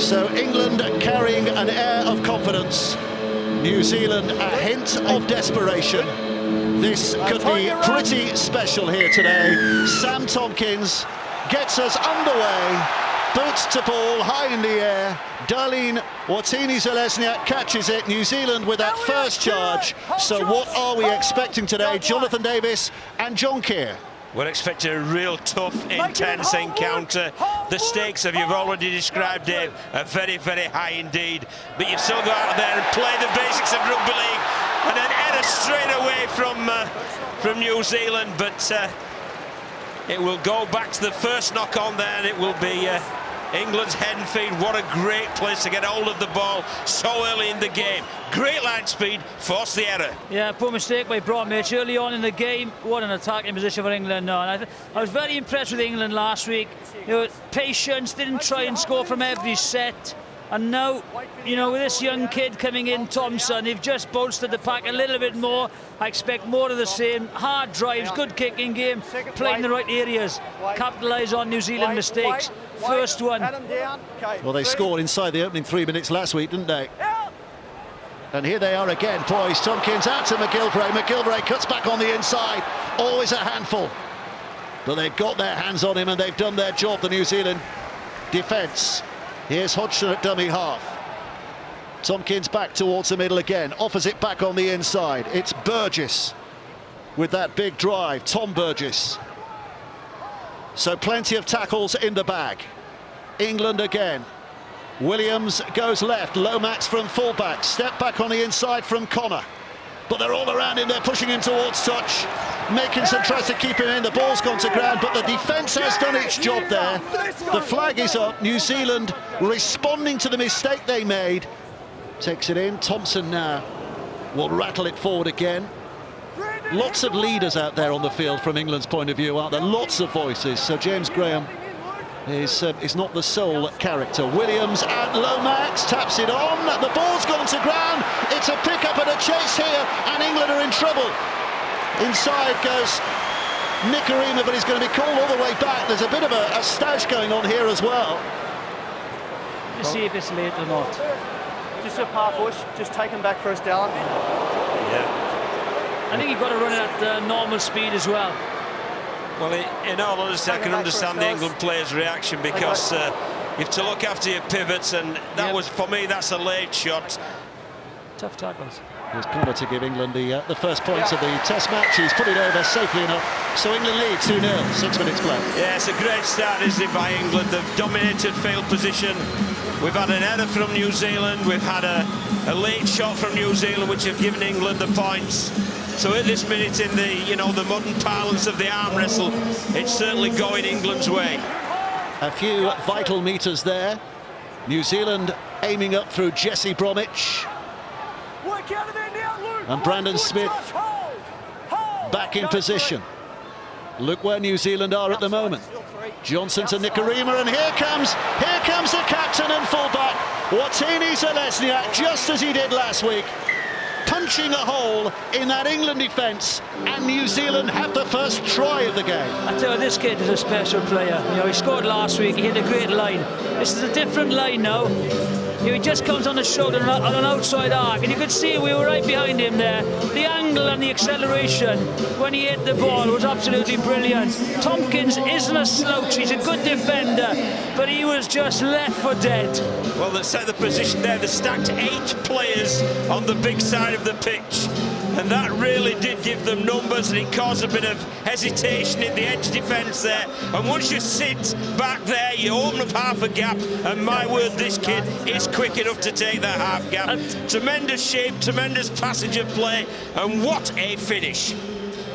So England carrying an air of confidence. New Zealand a hint of desperation. This could be pretty special here today. Sam Tomkins gets us underway. Boots to ball, high in the air. Darlene Watini-Zelezniak catches it. New Zealand with that first charge. So what are we expecting today? Jonathan Davis and John Keir. We're expecting a real tough, intense encounter. The stakes, as you've already described, Dave, are very, very high indeed. But you've still got out there and play the basics of rugby league. And an error straight away from New Zealand. But it will go back to the first knock on there, and it will be England's head and feet. What a great place to get hold of the ball so early in the game. Great line speed, forced the error. Yeah, poor mistake by Bromwich early on in the game. What an attacking position for England now. And I was very impressed with England last week. You know, patience, didn't try and score from every set. And now, you know, with this young kid coming in, Thompson, they've just bolstered the pack a little bit more. I expect more of the same. Hard drives, good kicking game, playing in the right areas, capitalise on New Zealand mistakes. First one. Well, they scored inside the opening 3 minutes last week, didn't they? And here they are again, poised. Tomkins out to McGilvray. McGilvray cuts back on the inside. Always a handful. But they've got their hands on him and they've done their job, the New Zealand defence. Here's Hodgson at dummy half. Tomkins back towards the middle again. Offers it back on the inside. It's Burgess with that big drive. Tom Burgess. So plenty of tackles in the bag. England again. Williams goes left. Lomax from fullback. Step back on the inside from Connor. But they're all around him. They're pushing him towards touch. Makinson tries to keep him in. The ball's gone to ground, but the defence has done its job there. The flag is up. New Zealand responding to the mistake they made. Takes it in. Thompson now will rattle it forward again. Lots of leaders out there on the field from England's point of view, aren't there? Lots of voices. So James Graham is not the sole character. Williams and Lomax taps it on. The ball's gone to ground. It's a pick-up and a chase here, and England are in trouble. Inside goes Nicarima, but he's going to be called all the way back. There's a bit of a stoush going on here as well. Let's see if it's late or not. Just a par push, just take him back first down. Yeah. I think you've got to run it at normal speed as well. Well, in all honesty, I can understand the England players' reaction because you have to look after your pivots, and that was, for me, that's a late shot. Tough tackles. Here's Connor to give England the first points of the test match. He's put it over safely enough. So England lead 2-0, 6 minutes play. Yeah, it's a great start, isn't it, by England? They've dominated field position. We've had an error from New Zealand. We've had a late shot from New Zealand, which have given England the points. So at this minute, in the modern parlance of the arm wrestle, it's certainly going England's way. A few vital meters there. New Zealand aiming up through Jesse Bromwich. And Brandon Smith back in position. Look where New Zealand are at the moment. Johnson to Nicarima, and here comes the captain and fullback, Watini-Zelezniak, just as he did last week, punching a hole in that England defence, and New Zealand have the first try of the game. I tell you, this kid is a special player. You know, he scored last week, he hit a great line. This is a different line now. He just comes on the shoulder on an outside arc, and you could see we were right behind him there. The angle and the acceleration when he hit the ball was absolutely brilliant. Tomkins isn't a slouch, he's a good defender, but he was just left for dead. Well, they set the position there. They stacked 8 players on the big side of the pitch, and that really did give them numbers, and it caused a bit of hesitation in the edge defence there. And once you sit back there, you open up half a gap, and my word, this kid is quick enough to take that half gap. Tremendous shape, tremendous passage of play, and what a finish.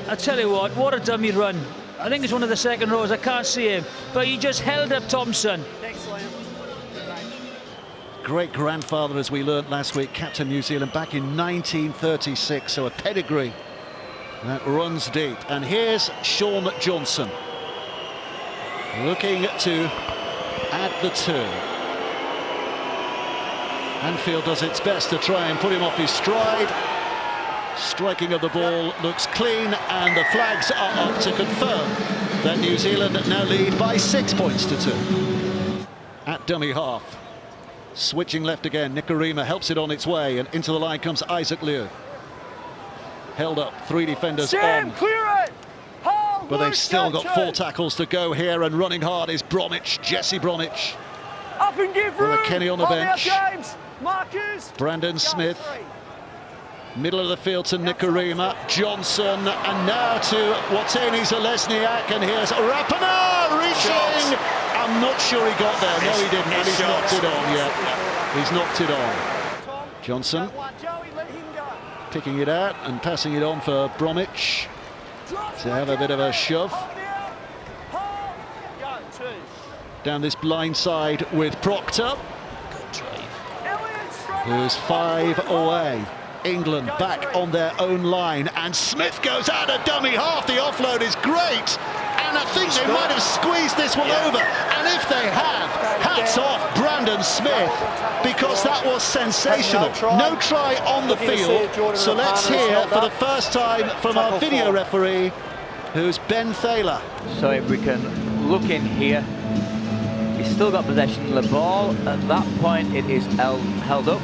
I tell you what a dummy run. I think it's one of the second rows, I can't see him, but he just held up Thompson. Great grandfather, as we learnt last week, captain New Zealand back in 1936, so a pedigree that runs deep. And here's Sean Johnson looking to add the 2. Anfield does its best to try and put him off his stride. Striking of the ball looks clean, and the flags are up to confirm that New Zealand now lead by 6 points to 2. At dummy half, Switching left again, Nikarima helps it on its way, and into the line comes Isaac Liu. Held up, 3 defenders on. Clear it! Hold, But they've still got 4 touch it. tackles to go here, and running hard is Bromwich, Jesse Bromwich. Up and give room! With Kenny on the Hold out, bench. James. Marcus! Brandon Go Smith. free. Middle of the field to Nikarima, Johnson, and now to Wateni Zalesniak, and here's Rapana reaching. Shot. I'm not sure he got there. No, he didn't. And he's Shot. knocked it on. Yeah, he's knocked it on. Tom, Johnson that one. Joey, let him go. picking it out and passing it on for Bromwich Drop, to have a bit of a shove hold out. Hold. Go, 2. down this blind side with Proctor, Good drive. Elliott, straight who's up. 5 away. England back on their own line, and Smith goes out a dummy half. The offload is great, and I think they might have squeezed this one over. And if they have, hats off Brandon Smith, because that was sensational. No try on the field. So let's hear for the first time from our video referee, who's Ben Thaler. So if we can look in here, he's still got possession of the ball. At that point it is held up.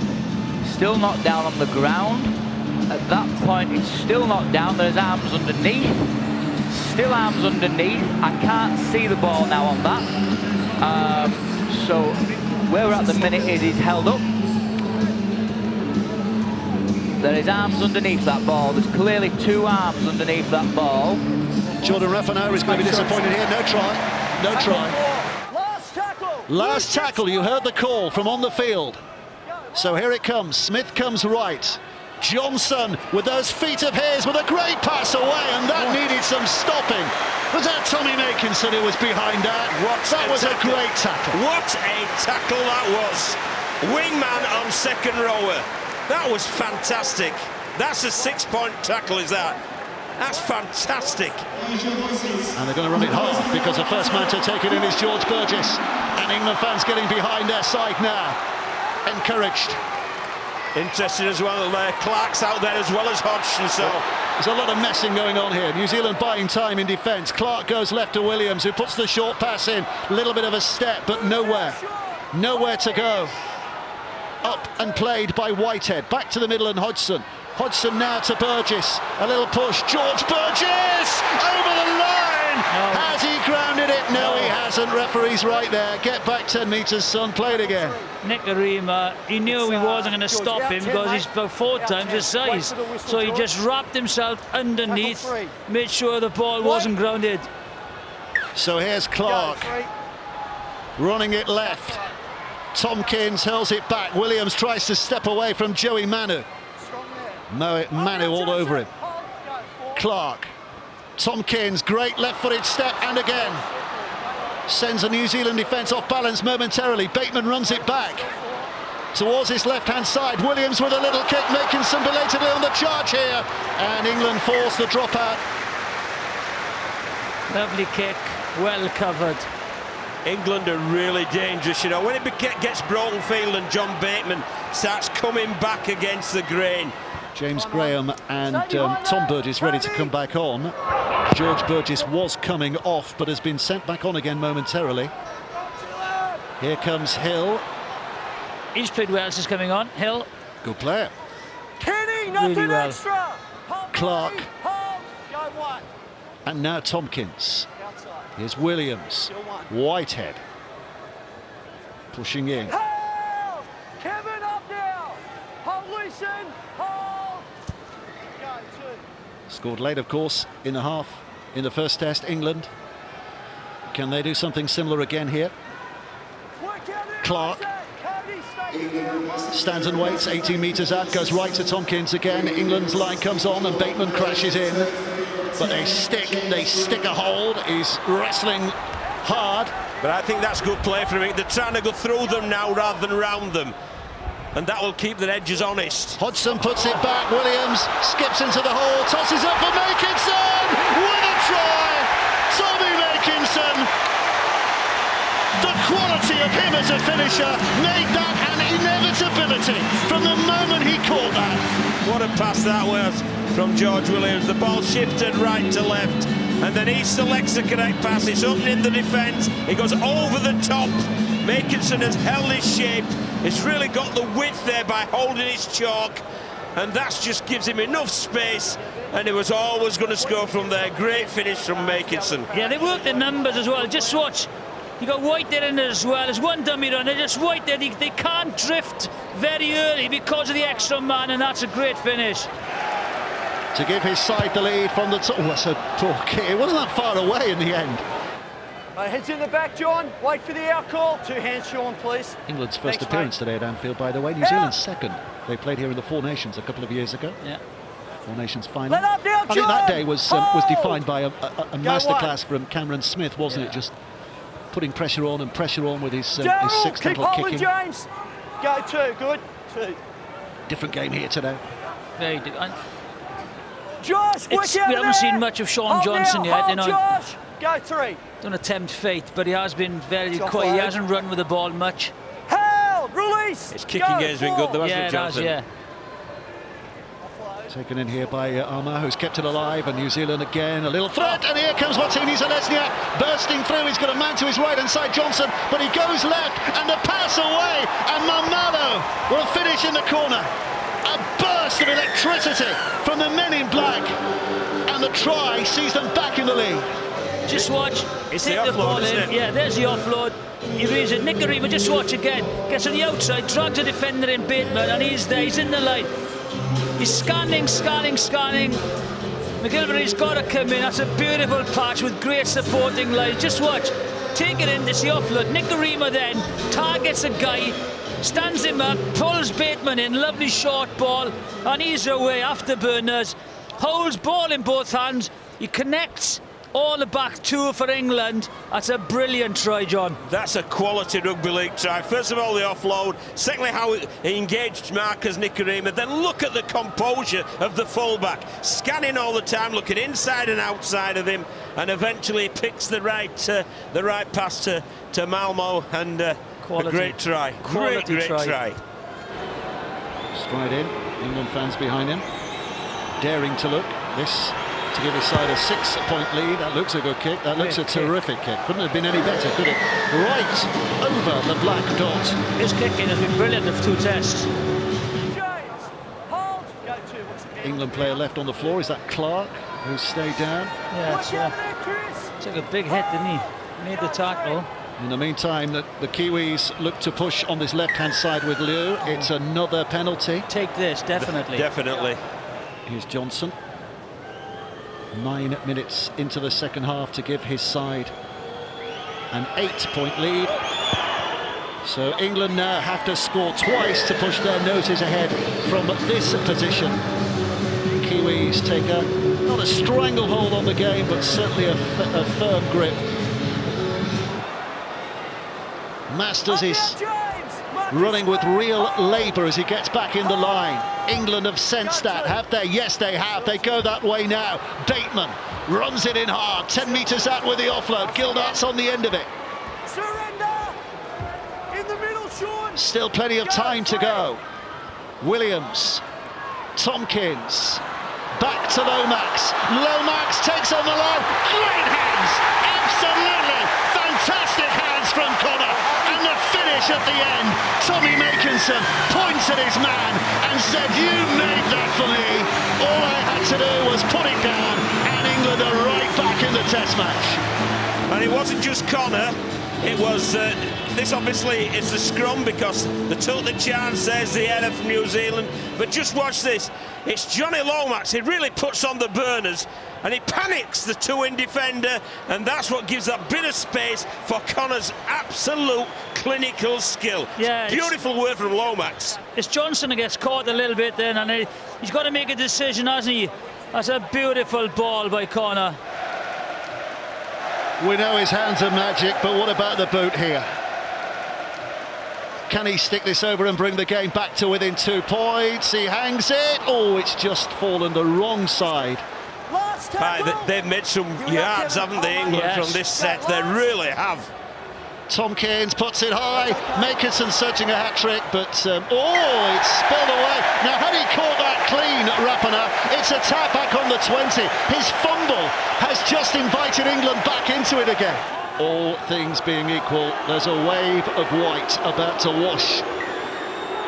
Still not down on the ground. At that point it's still not down. There's arms underneath. Still arms underneath. I can't see the ball now on that. So where we're at the minute is he's held up. There is arms underneath that ball. There's clearly 2 arms underneath that ball. Jordan Rapana is going to be disappointed here. No try. No try. Last tackle. Last tackle, you heard the call from on the field. So here it comes, Smith comes right. Johnson with those feet of his with a great pass away, and that needed some stopping. Was that Tommy Makinson who was behind that? That was a great tackle. What a tackle that was. Wingman on second rower. That was fantastic. That's a 6-point tackle, is that? That's fantastic. And they're going to run it hard because the first man to take it in is George Burgess. And England fans getting behind their side now. Encouraged. Interesting as well there. Clark's out there as well as Hodgson. So there's a lot of messing going on here. New Zealand buying time in defence. Clark goes left to Williams, who puts the short pass in. A little bit of a step, but nowhere. Nowhere to go. Up and played by Whitehead. Back to the middle and Hodgson. Hodgson now to Burgess. A little push. George Burgess over the line. No. Has he grounded it? No, he hasn't. Referee's right there. Get back 10 metres, son. Play it again. Nikarima, he knew he wasn't going to stop him because he's about 4 times his size. So he just wrapped himself underneath, made sure the ball wasn't grounded. So here's Clark running it left. Tompkins hurls it back. Williams tries to step away from Joey Manu. Manu all over him. Clark. Tompkins, great left-footed step, and again sends a New Zealand defence off balance momentarily. Bateman runs it back towards his left-hand side. Williams with a little kick, making some belatedly on the charge here, and England force the dropout. Lovely kick, well covered. England are really dangerous, you know. When it gets broken field and John Bateman starts coming back against the grain. James Graham and Tom Burgess ready to come back on. George Burgess was coming off, but has been sent back on again momentarily. Here comes Hill. He's played well since coming on. Hill. Good player. Kenny, nothing Really well. extra. Hold, Clark. hold. Go one. And now Tompkins. Outside. Here's Williams. Still one. Whitehead pushing in. Hold. Kevin up now. Hold, loosen. Hold. Go, 2. Scored late, of course, in the half in the first test. England. Can they do something similar again here? Work out there, Clark. Cody, stay. Stands and waits, 18 metres out, goes right to Tompkins again. England's line comes on and Bateman crashes in. But they stick a hold. He's wrestling hard. But I think that's good play for him. They're trying to go through them now rather than round them. And that will keep their edges honest. Hodgson puts it back. Williams skips into the hole, tosses up for Makinson with a try. Tommy Makinson. The quality of him as a finisher made that an inevitability from the moment he caught that. What a pass that was from George Williams. The ball shifted right to left. and then he selects the correct pass. It's opening the defence. He goes over the top. Makinson has held his shape. He's really got the width there by holding his chalk, and that just gives him enough space, and he was always going to score from there. Great finish from Makinson. Yeah, they worked the numbers as well. Just watch. You got White there in there as well. There's one dummy run. They're just White there. They can't drift very early because of the extra man, and that's a great finish. To give his side the lead from the top. Oh, that's a poor kick. It wasn't that far away in the end. Heads in the back, John. Wait for the out call. 2 hands, Sean, please. England's first Thanks, appearance today at Anfield, by the way. New Zealand's second. They played here in the Four Nations a couple of years ago. Yeah. Four Nations final. Let up now, I think that John. day was defined by a masterclass from Cameron Smith, wasn't it? Just putting pressure on and pressure on with his six keep temple holding, kicking. James. Go 2, good. 2. Different game here today. Very different. Josh, We haven't seen much of Sean Johnson yet. You know, Josh. Go 3. don't attempt fate, but he has been very Shot quiet. He fired. hasn't run with the ball much. Held, release. His kicking game's been good, though, hasn't Yeah, it, it has, Johnson? yeah. Taken in here by Armour, who's kept it alive, and New Zealand again, a little threat, and here comes Martini Zalesniak, bursting through. He's got a man to his right hand side, Johnson, but he goes left, and the pass away, and Mamalo will finish in the corner. A burst of electricity from the men in black, and the try sees them back in the lead. Just watch. It's Take the the ball offload, isn't in. it? Yeah, there's the offload. He reads it. Nicarima, just watch again. Gets on the outside, drags a defender in Bateman, and he's there. He's in the line. He's scanning. McGilvery's got to come in. That's a beautiful patch with great supporting lines. Just watch. Take it in. It's the offload. Nicarima then targets a guy, stands him up, pulls Bateman in. Lovely short ball, and he's away. Afterburners. Holds ball in both hands. He connects all the back 2 for England. That's a brilliant try, John. That's a quality rugby league try. First of all, the offload. Secondly, how he engaged markers Nicarima. Then look at the composure of the fullback, scanning all the time, looking inside and outside of him, and eventually picks the right pass to Malmo, and a great try. Great try. Stride in, England fans behind him, daring to look. This to give his side a 6-point lead. That looks a good kick. That looks a terrific kick. Couldn't have been any better, could it? Right over the black dot. His kicking has been brilliant of 2 tests. James, hold. Go 2. What's the England player left on the floor. Is that Clark, who's stayed down? Yeah, Watch out there, Chris. took a big hit, didn't he? Made the tackle. In the meantime, the Kiwis look to push on this left-hand side with Liu. It's another penalty. Take this, definitely. Definitely. Here's Johnson. 9 minutes into the second half to give his side an 8-point lead. So England now have to score twice to push their noses ahead from this position. Kiwis take not a stranglehold on the game, but certainly a firm grip. Masters is running with real labour as he gets back in the line. England have sensed that, have they? Yes, they have. They go that way now. Bateman runs it in hard. 10 metres out with the offload. Gildart's on the end of it. Surrender. In the middle, Sean. Still plenty of time to go. Williams, Tompkins, back to Lomax. Lomax takes on the line. Great hands. Absolutely fantastic hands from Connor. And the finish at the end. Tommy Makinson points at his man and said, "You made that for me. All I had to do was put it down." And England are right back in the test match. And it wasn't just Connor, it was, this obviously is the scrum because the tilted chance, there's the error from New Zealand. But just watch this, it's Johnny Lomax, he really puts on the burners and he panics the 2-in defender, and that's what gives that bit of space for Connor's absolute clinical skill. Yeah, beautiful work from Lomax. It's Johnson who gets caught a little bit then, and he's got to make a decision, hasn't he? That's a beautiful ball by Connor. We know his hands are magic, but what about the boot here? Can he stick this over and bring the game back to within 2 points? He hangs it. Oh, it's just fallen the wrong side. They've made some yards, haven't they, England, from this set? They really have. Tompkins puts it high. Makinson searching a hat-trick, but it's spilled away. Now, had he caught that clean, Rapana, it's a tap back on the 20. His fumble has just invited England back into it again. All things being equal, there's a wave of white about to wash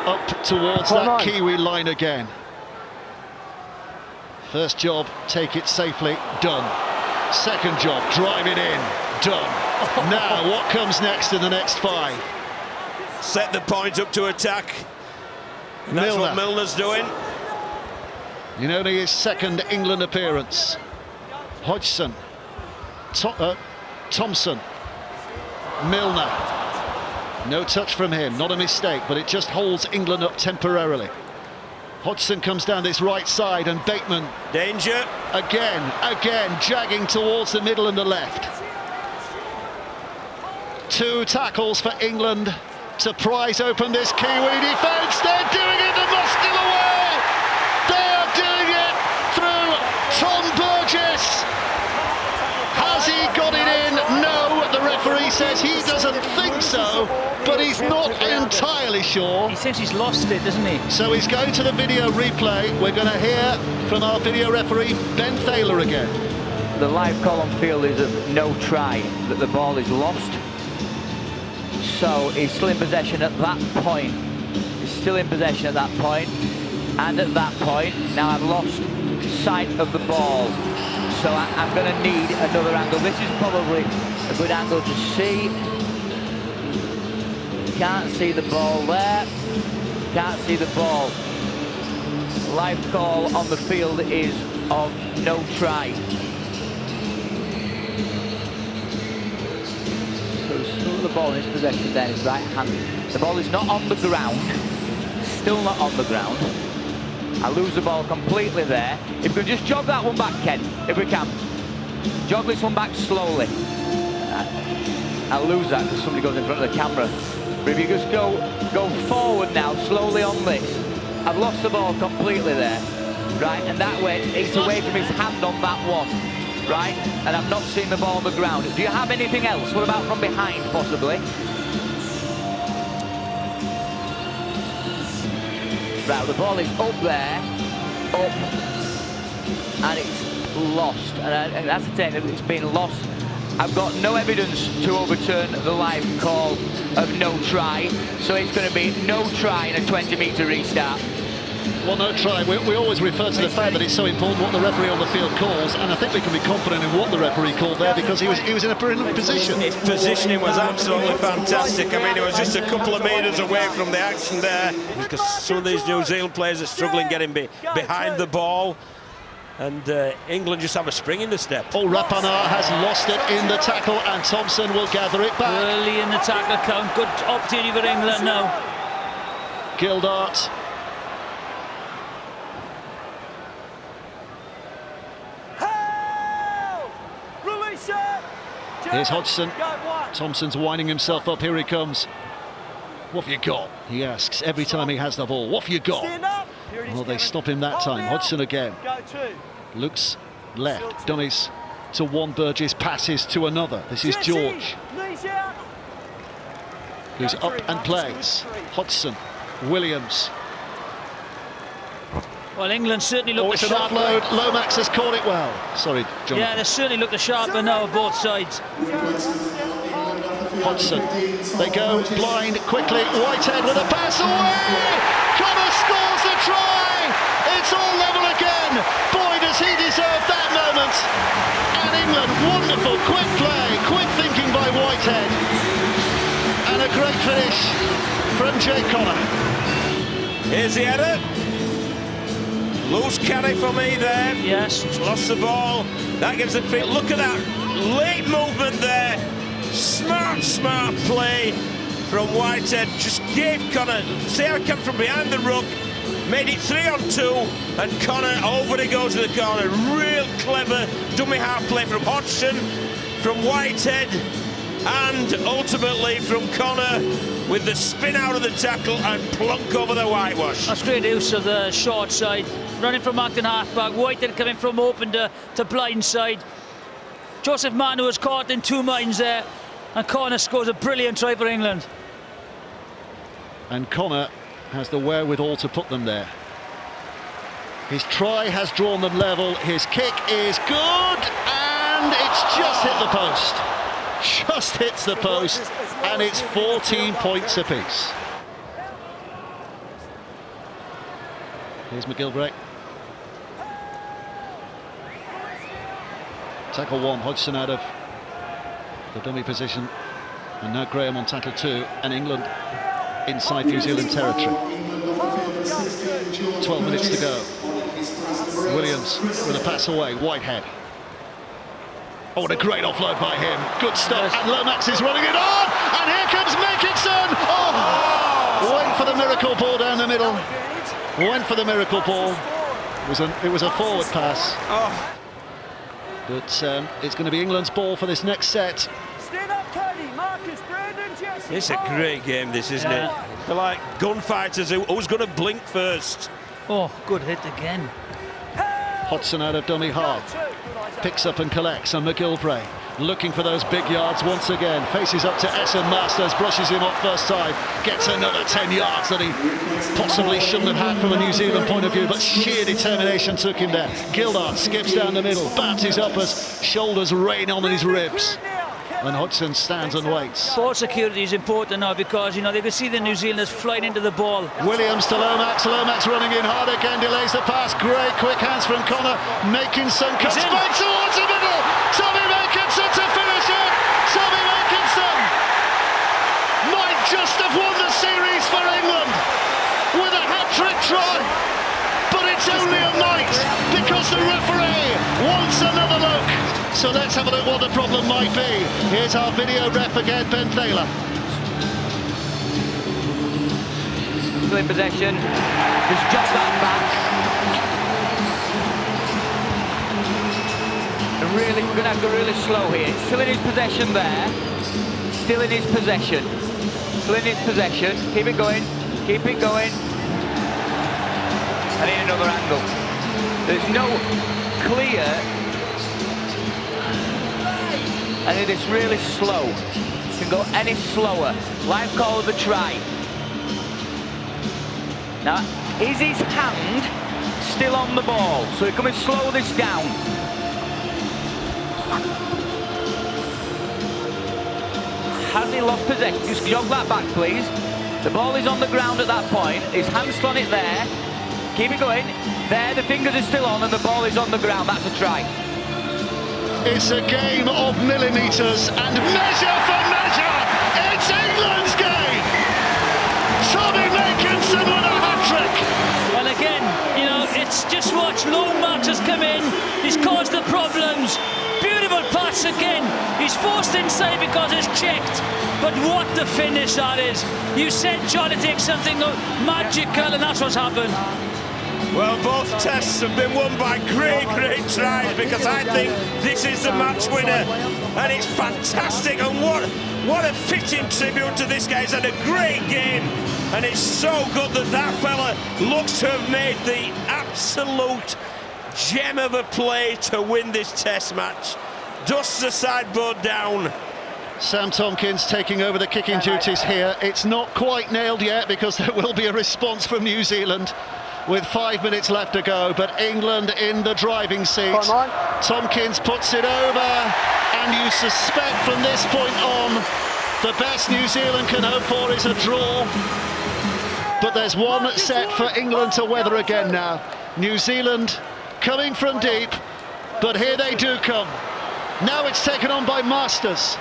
up towards that Kiwi line again. First job, take it safely, done. Second job, drive it in, done. Now, what comes next in the next 5? Set the point up to attack. And that's what Milner's doing. In only his second England appearance. Hodgson, Thompson, Milner. No touch from him, not a mistake, but it just holds England up temporarily. Hodgson comes down this right side and Bateman. Danger. Again, jagging towards the middle and the left. 2 tackles for England to prise open this Kiwi defence. They're doing it the muscular way. They are doing it through Tom Burgess. Has he got it in? No, the referee says he doesn't think so, but he's not entirely sure. He thinks he's lost it, doesn't he? So he's going to the video replay. We're going to hear from our video referee, Ben Thaler, again. The live call on field is a no try, that the ball is lost. So he's still in possession at that point. He's still in possession at that point. And at that point, now I've lost sight of the ball. So I'm going to need another angle. This is probably a good angle to see. Can't see the ball there. Can't see the ball. Live call on the field is of no try. So still the ball in his possession there, his right hand. The ball is not on the ground. Still not on the ground. I lose the ball completely there. If we could just jog that one back, Ken, if we can. Jog this one back slowly. I'll lose that because somebody goes in front of the camera. But if you just go forward now, slowly on this. I've lost the ball completely there. Right, and that way it's away from his hand on that one. Right, and I've not seen the ball on the ground. Do you have anything else? What about from behind, possibly? Right, the ball is up there, up, and it's lost. And that's the thing, it's been lost. I've got no evidence to overturn the live call of no try, so it's going to be no try in a 20-metre restart. Well, no try. We always refer to the fact that it's so important what the referee on the field calls, and I think we can be confident in what the referee called there because he was in a brilliant position. His positioning was absolutely fantastic. I mean, it was just a couple of metres away from the action there because some of these New Zealand players are struggling getting behind the ball, and England just have a spring in the step. Oh, Rapana has lost it in the tackle, and Thompson will gather it back. Early in the tackle count, good opportunity for England now. Gildart. Here's Hodgson. Thompson's winding himself up. Here he comes. What have you got? He asks every time he has the ball. What have you got? Well, they stop him that time. Hodgson again. Looks left. Dummies to one. Burgess passes to another. This is George, who's up and plays. Hodgson, Williams. Well, England certainly look the sharper. Offload. Lomax has caught it well. Sorry, John. Yeah, they certainly look the sharper now on both sides. Hodgson. They go blind quickly. Whitehead with a pass away. Connor scores the try. It's all level again. Boy, does he deserve that moment. And England, wonderful, quick play, quick thinking by Whitehead. And a great finish from Jay Connor. Here's the header. Loose carry for me there. Yes. Lost the ball. That gives the free. Look at that late movement there. Smart play from Whitehead. Just gave Connor. See how it came from behind the ruck. Made it 3-on-2. And Connor, over he goes to the corner. Real clever dummy half play from Hodgson, from Whitehead, and ultimately from Connor with the spin out of the tackle and plunk over the whitewash. That's great use of the short side. Running from Acton halfback, Whitehead coming from open to blind side. Joseph Manu was caught in 2 minds there. And Connor scores a brilliant try for England. And Connor has the wherewithal to put them there. His try has drawn them level. His kick is good, and it's just hit the post. Just hits the post, and it's 14 points apiece. Here's McGilvray. Tackle 1, Hodgson out of the dummy position, and now Graham on tackle 2, and England inside New Zealand territory. 12 minutes to go. Williams with a pass away, Whitehead. Oh, what a great offload by him. Good stuff, and Lomax is running it on, and here comes Makinson. Oh! Went for the miracle ball down the middle. Went for the miracle ball. It was a forward pass. Oh. But it's going to be England's ball for this next set. Stand up, Cuddy, Marcus, Brandon, Jesse. It's a great game, this, isn't it? They're like gunfighters. Who's going to blink first? Oh, good hit again. Hodgson out of dummy half. Picks up and collects, and McGilvray looking for those big yards once again. Faces up to Essen. Masters brushes him off first time. Gets another 10 yards that he possibly shouldn't have had from a New Zealand point of view, but sheer determination took him there. Gildart skips down the middle, bats his uppers, shoulders rain on his ribs, and Hodgson stands and waits. Ball security is important now because, you know, they can see the New Zealanders flying into the ball. Williams to Lomax. Lomax running in hard again, delays the pass. Great quick hands from Connor. Makinson cuts back towards the middle. Tommy Makinson to finish it. Tommy Makinson might just have won the series for England with a hat-trick try, but it's only a might because the referee wants another look. So let's have a look what the problem might be. Here's our video ref again, Ben Thaler. Still in possession. Just jog that back. And really, we're going to have to go really slow here. Still in his possession there. Still in his possession. Still in his possession. Keep it going. Keep it going. And in another angle. There's no clear. And it is really slow. Can go any slower. Live call of the try. Now, is his hand still on the ball? So we're going to slow this down. Has he lost possession? Just jog that back, please. The ball is on the ground at that point. His hand's on it there. Keep it going. There, the fingers are still on and the ball is on the ground. That's a try. It's a game of millimetres and measure for measure. It's England's game. Tommy Makinson with a hat-trick. And again, you know, it's just watch Lomax has come in. He's caused the problems. Beautiful pass again. He's forced inside because it's checked. But what the finish that is. You said, John, it takes something magical, and that's what's happened. Well, both tests have been won by great tries, because I think this is the match winner, and it's fantastic. And what a fitting tribute to this guy. He's had a great game, and it's so good that fella looks to have made the absolute gem of a play to win this test match. Dusts the sideboard down. Sam Tomkins taking over the kicking duties here. It's not quite nailed yet because there will be a response from New Zealand with 5 minutes left to go, but England in the driving seat. Tomkins puts it over, and you suspect from this point on the best New Zealand can hope for is a draw. But there's one set for England to weather again now. New Zealand coming from deep, but here they do come. Now it's taken on by Masters.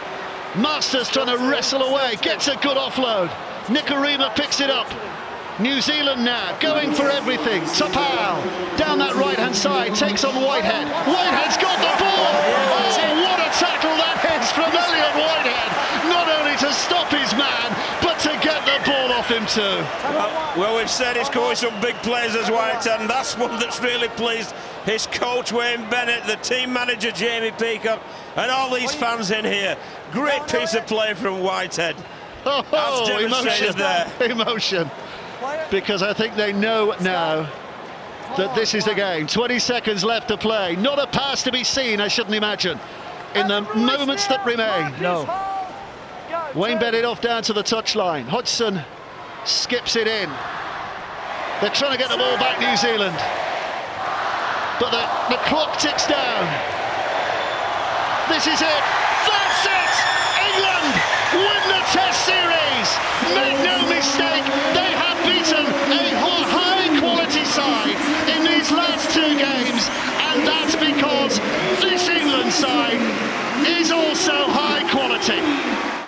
Masters trying to wrestle away, gets a good offload. Nikorima picks it up. New Zealand now going for everything. Tapau down that right-hand side, takes on Whitehead. Whitehead's got the ball! Oh, what a tackle that is from Elliot Whitehead! Not only to stop his man, but to get the ball off him too. Well, we've said he's scoring some big plays as Whitehead, and that's one that's really pleased his coach Wayne Bennett, the team manager Jamie Peacock, and all these fans in here. Great piece of play from Whitehead. Oh, emotion there. Emotion. Because I think they know now that this is the game. 20 seconds left to play. Not a pass to be seen, I shouldn't imagine, in the moments that remain. No. Wayne Bennett off down to the touchline. Hodgson skips it in. They're trying to get the ball back, New Zealand. But the clock ticks down. This is it. That's it! England win the Test series. Make no mistake, they have beaten a high-quality side in these last two games, and that's because this England side is also high quality.